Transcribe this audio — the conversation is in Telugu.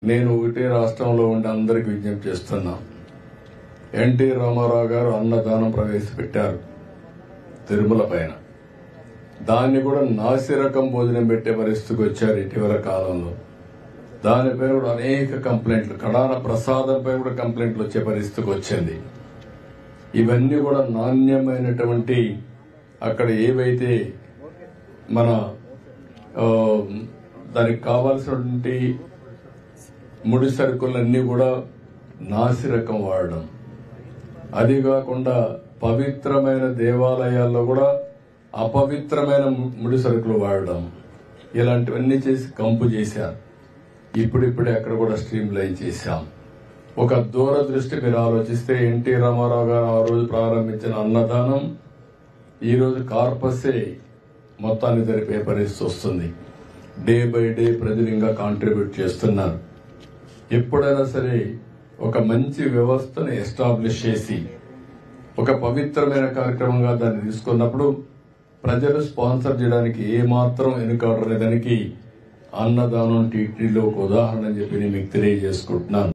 నేను ఒకటే రాష్ట్రంలో ఉండి అందరికి విజ్ఞప్తి చేస్తున్నా. ఎన్టీ రామారావు గారు అన్నదానం ప్రవేశపెట్టారు తిరుమల పైన. దాన్ని కూడా నాసిరకం భోజనం పెట్టే పరిస్థితికి వచ్చారు ఇటీవల కాలంలో. దానిపై కూడా అనేక కంప్లైంట్లు, కడాన ప్రసాదంపై కూడా కంప్లైంట్లు వచ్చే పరిస్థితికి వచ్చింది. ఇవన్నీ కూడా నాణ్యమైనటువంటి అక్కడ ఏవైతే మన దానికి కావాల్సినటువంటి ముడి సరుకులన్నీ కూడా నాసిరకం వాడడం, అది కాకుండా పవిత్రమైన దేవాలయాల్లో కూడా అపవిత్రమైన ముడి సరుకులు వాడడం, ఇలాంటివన్నీ చేసి కంపు చేశారు. ఇప్పుడిప్పుడే అక్కడ కూడా స్ట్రీమ్ లైన్ చేశాం. ఒక దూరదృష్టి మీరు ఆలోచిస్తే ఎన్టీ రామారావు గారు ఆ రోజు ప్రారంభించిన అన్నదానం ఈ రోజు కార్పసే మొత్తాన్ని జరిపే పరిస్థితి వస్తుంది. డే బై డే ప్రజలు ఇంకా కాంట్రిబ్యూట్ చేస్తున్నారు. ఎప్పుడైనా సరే ఒక మంచి వ్యవస్థను ఎస్టాబ్లిష్ చేసి ఒక పవిత్రమైన కార్యక్రమంగా దాన్ని తీసుకున్నప్పుడు ప్రజలు స్పాన్సర్ చేయడానికి ఏమాత్రం వెనుకాడనే దానికి అన్నదానం టీటీడీలో ఒక ఉదాహరణ అని చెప్పి నేను మీకు తెలియజేసుకుంటున్నాను.